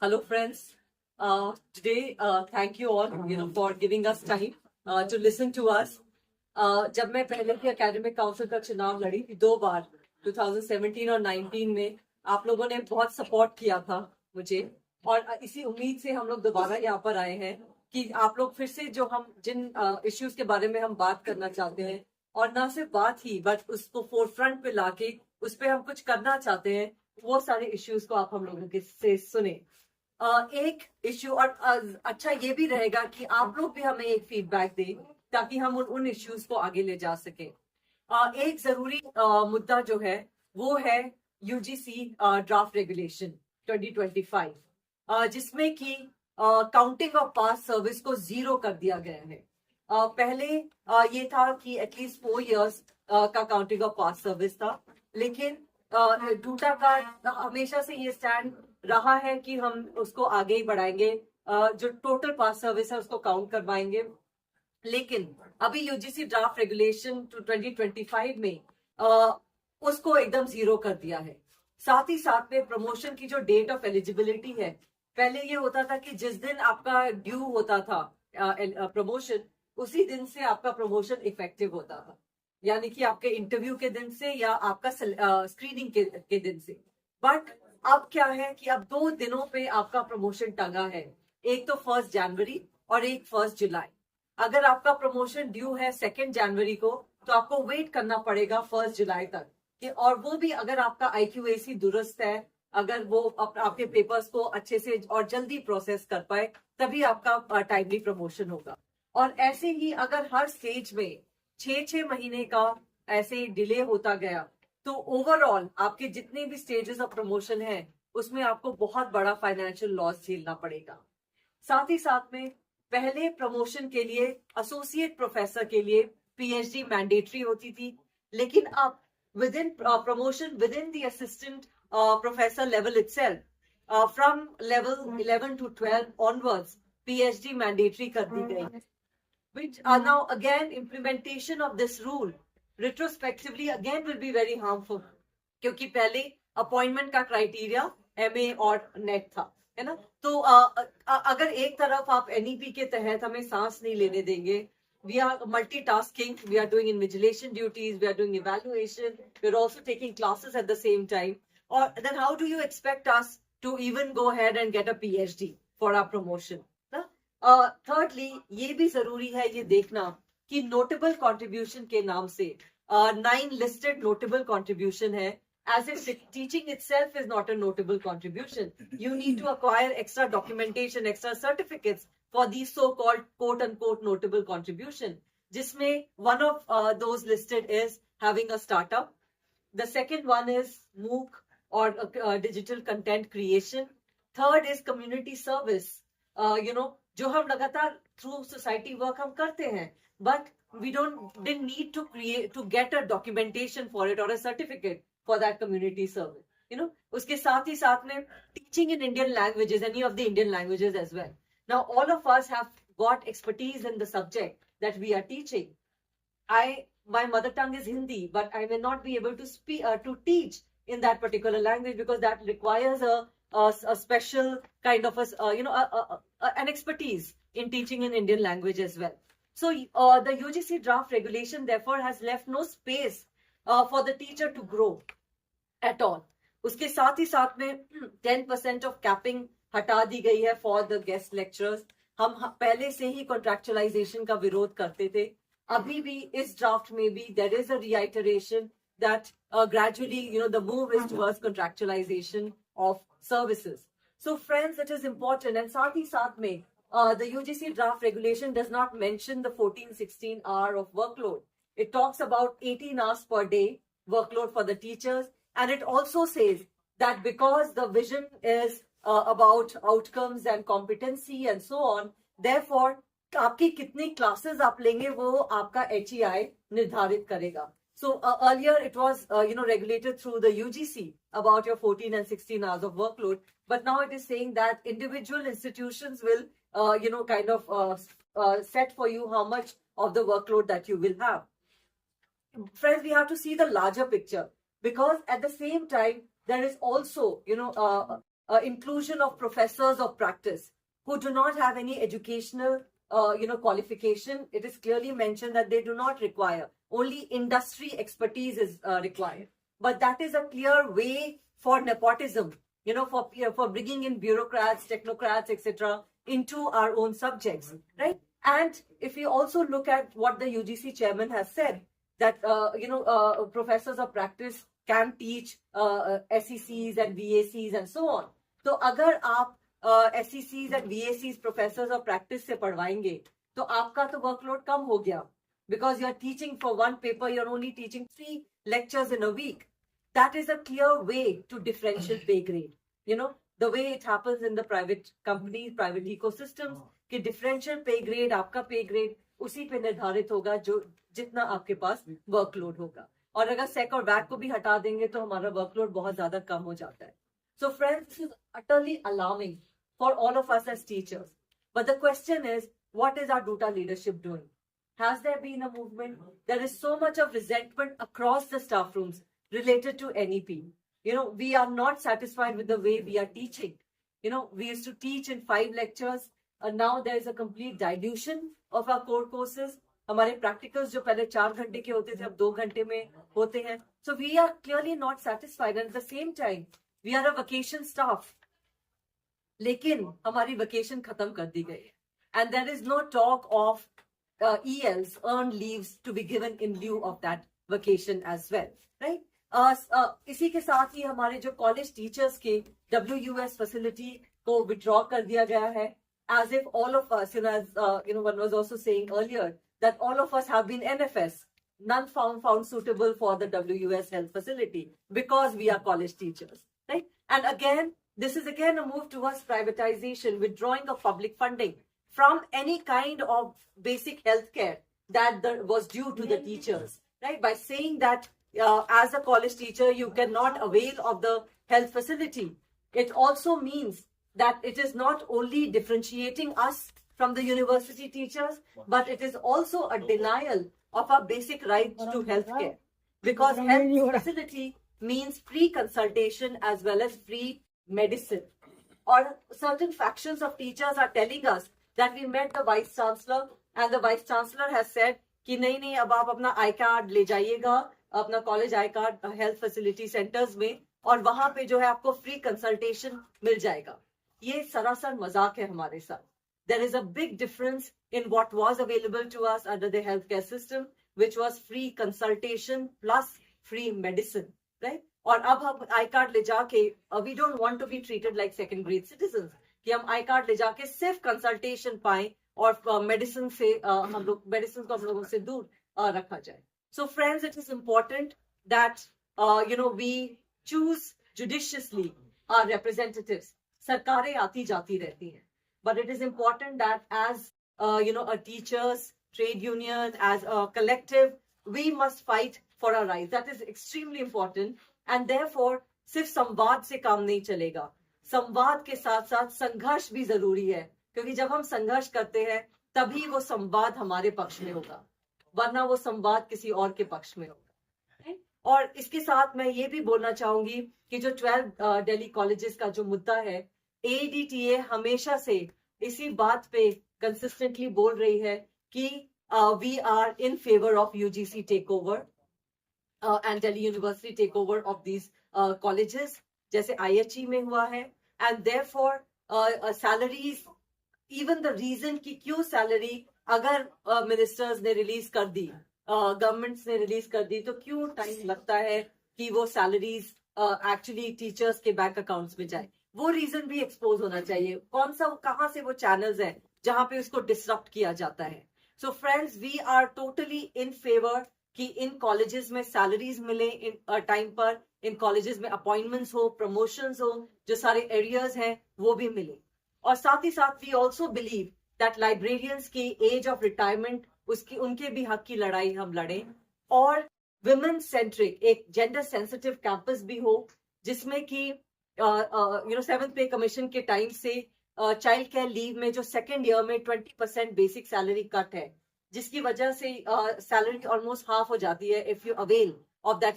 Hello, friends. Today, thank you all, for giving us time to listen to us. जब मैं पहले की academic council का चुनाव लड़ी थी 2 बार, 2017 और 19 में, आप लोगों ने बहुत सपोर्ट किया था मुझे, और इसी उम्मीद से हम लोग दोबारा यहाँ पर आए हैं कि आप लोग फिर से जो हम जिन इश्यूज के बारे में हम बात करना चाहते हैं, और ना सिर्फ बात ही बट उसको फोरफ्रंट पे लाके उस पर हम कुछ करना चाहते हैं, वो सारे इश्यूज को आप हम लोगों के से सुने। एक इश्यू, और अच्छा ये भी रहेगा कि आप लोग भी हमें एक फीडबैक दें ताकि हम उन इश्यूज को आगे ले जा सके। एक जरूरी मुद्दा जो है वो है यूजीसी ड्राफ्ट रेगुलेशन 2025, जिसमें कि काउंटिंग ऑफ पास सर्विस को 0 कर दिया गया है। पहले ये था कि एटलीस्ट 4 years का काउंटिंग ऑफ पास सर्विस था, लेकिन डूटा का हमेशा से ये स्टैंड रहा है कि हम उसको आगे ही बढ़ाएंगे, जो टोटल पास सर्विस है उसको काउंट करवाएंगे। लेकिन अभी यूजीसी ड्राफ्ट रेगुलेशन 2025 में उसको एकदम 0 कर दिया है। साथ ही साथ में प्रमोशन की जो डेट ऑफ एलिजिबिलिटी है, पहले ये होता था कि जिस दिन आपका ड्यू होता था प्रमोशन, उसी दिन से आपका प्रमोशन इफेक्टिव होता था, यानी कि आपके इंटरव्यू के दिन से या आपका स्क्रीनिंग के दिन से। बट अब क्या है कि अब 2 दिनों पे आपका प्रमोशन टंगा है, एक तो 1 जनवरी और एक 1 जुलाई। अगर आपका प्रमोशन ड्यू है 2 जनवरी को, तो आपको वेट करना पड़ेगा 1 जुलाई तक और वो भी अगर आपका IQAC दुरुस्त है, अगर वो आपके पेपर्स को अच्छे से और जल्दी प्रोसेस कर पाए, तभी आपका टाइमली प्रमोशन होगा। और ऐसे ही अगर हर स्टेज में 6 महीने का ऐसे डिले होता गया, तो ओवरऑल आपके जितने भी स्टेजेस ऑफ प्रमोशन है उसमें आपको बहुत बड़ा फाइनेंशियल लॉस झेलना पड़ेगा। साथ ही साथ में पहले प्रमोशन के लिए एसोसिएट प्रोफेसर के लिए PhD मैंडेटरी होती थी, लेकिन अब with in promotion with in the assistant professor level itself, from level 11 to 12 onwards, PhD mandatory कर दी गई, which are now again implementation of this rule retrospectively again will be very harmful, क्योंकि पहले appointment का criteria MA और net था, है ना। तो अगर एक तरफ आप NEP के तहत हमें सांस नहीं लेने देंगे, we are multitasking, we are doing invigilation duties, we are doing evaluation, we are also taking classes at the same time, or then how do you expect us to even go ahead and get a PhD for our promotion? Thirdly, ये भी जरूरी है ये देखना कि notable contribution के नाम से 9 लिस्टेड नोटेबल कंट्रीब्यूशन है, as if teaching itself is not a notable contribution. You need to acquire extra documentation, extra certificates for these so-called quote-unquote notable contribution, जिसमें one of those listed is having a startup. The second one is MOOC or digital content creation. Third is community service. जो हम लगातार through society work हम करते हैं, but we didn't need to get a documentation for it or a certificate for that community service. उसके साथ ही साथ में teaching in Indian languages, any of the Indian languages as well. Now all of us have got expertise in the subject that we are teaching. My mother tongue is Hindi, but I may not be able to speak to teach in that particular language because that requires a special kind of an expertise in teaching in Indian language as well. So the UGC draft regulation therefore has left no space for the teacher to grow at all. उसके साथ ही साथ में 10% of capping हटा दी गई है for the guest lecturers. हम पहले से ही contractualization का विरोध करते थे, अभी भी इस ड्राफ्ट में भी there is a reiteration that gradually the move is towards contractualization of services. So friends, it is important, and साथ ही साथ में the UGC draft regulation does not mention the 14-16 hour of workload. It talks about 18 hours per day workload for the teachers, and it also says that because the vision is about outcomes and competency and so on, therefore आपकी कितनी classes आप लेंगे वो आपका HEI निर्धारित करेगा. So earlier it was regulated through the UGC about your 14 and 16 hours of workload, but now it is saying that individual institutions will set for you how much of the workload that you will have. Friends, we have to see the larger picture, because at the same time there is also inclusion of professors of practice who do not have any educational qualification. It is clearly mentioned that they do not require, only industry expertise is required. But that is a clear way for nepotism, for bringing in bureaucrats, technocrats, etc. into our own subjects, right? And if we also look at what the UGC chairman has said, that professors of practice can teach SECs and VACs and so on. तो अगर आप SECs and VACs professors of practice से पढ़वाएंगे तो आपका तो workload कम हो गया, because you're teaching for one paper, you're only teaching 3 lectures in a week. That is a clear way to differential pay grade. The way it happens in the private companies, private ecosystems, कि differential pay grade, आपका pay grade उसी पे निर्धारित होगा जो जितना आपके पास workload होगा. और अगर SEC और WAC को भी हटा देंगे तो हमारा workload बहुत ज्यादा कम हो जाता है. So friends, this is utterly alarming for all of us as teachers. But the question is, what is our DUTA leadership doing? Has there been a movement? There is so much of resentment across the staff rooms related to NEP. We are not satisfied with the way we are teaching. We used to teach in 5 lectures, and now there is a complete dilution of our core courses. हमारे practicals जो पहले 4 घंटे के होते थे अब 2 घंटे में होते हैं. So we are clearly not satisfied, and at the same time, we are a vacation staff. लेकिन हमारी vacation खत्म कर दी गई है. And there is no talk of ELs, earned leaves, to be given in lieu of that vacation as well, right? इसी के साथ ही हमारे जो college teachers के WUS facility को withdraw कर दिया गया है, as if all of us, one was also saying earlier that all of us have been NFS, none found suitable for the WUS health facility because we are college teachers, right? And again, this is again a move towards privatization, withdrawing of public funding from any kind of basic health care that was due to the teachers, right? By saying that as a college teacher, you cannot avail of the health facility. It also means that it is not only differentiating us from the university teachers, but it is also a denial of our basic right to health care. Because health facility means free consultation as well as free medicine. Or certain factions of teachers are telling us that we met the Vice Chancellor and the Vice Chancellor has said कि नहीं अब आप अपना I card ले जाइएगा अपना college I card health facility centres में और वहां पे जो है आपको फ्री कंसल्टेशन मिल जाएगा. ये सरासर मजाक है हमारे साथ. There is a big difference in what was available to us under the healthcare system, which was free consultation plus free medicine, right? और अब हम आई कार्ड ले जाके we don't want to be treated like second grade citizens कि हम I card ले जाके सिर्फ कंसल्टेशन पाएं और मेडिसिन से हम लोग मेडिसिन को हम लोगों से दूर रखा जाए. So friends, it is important that we choose judiciously our representatives. सरकारें आती जाती रहती हैं, but it is important that as a teachers, trade union, as a collective, we must fight for our rights. That is extremely important, and therefore सिर्फ संवाद से काम नहीं चलेगा. संवाद के साथ साथ संघर्ष भी जरूरी है, क्योंकि जब हम संघर्ष करते हैं तभी वो संवाद हमारे पक्ष में होगा, वरना वो संवाद किसी और के पक्ष में होगा. और इसके साथ मैं ये भी बोलना चाहूंगी कि जो 12 दिल्ली कॉलेजेस का जो मुद्दा है, ADTA हमेशा से इसी बात पे कंसिस्टेंटली बोल रही है कि we are in favour of UGC take over and Delhi university take over of these colleges, जैसे IHE में हुआ है. And therefore salaries, even the reason कि क्यों सैलरी अगर मिनिस्टर्स ने रिलीज कर दी, गवर्नमेंट्स ने रिलीज कर दी, तो क्यों टाइम लगता है कि वो सैलरीज एक्चुअली टीचर्स के बैंक अकाउंट्स में जाए. वो रीजन भी एक्सपोज होना चाहिए. कौन सा कहाँ से वो चैनल्स हैं जहां पे उसको डिसरप्ट किया जाता है. So friends, we are totally in favour कि इन कॉलेजेस में सैलरीज मिले इन टाइम पर, इन कॉलेजेस में अपॉइंटमेंट्स हो, प्रमोशंस हो, जो सारे एरियाज हैं वो भी मिले. और साथ ही साथ we also believe that librarians की एज ऑफ रिटायरमेंट, उनके भी हक की लड़ाई हम लड़ें. और विमेन सेंट्रिक एक जेंडर सेंसिटिव कैंपस भी हो, जिसमें कि 7th पे कमीशन के टाइम से चाइल्ड केयर लीव में जो सेकेंड ईयर में 20% बेसिक सैलरी कट है, जिसकी वजह से सैलरी ऑलमोस्ट हाफ हो जाती है if you avail of that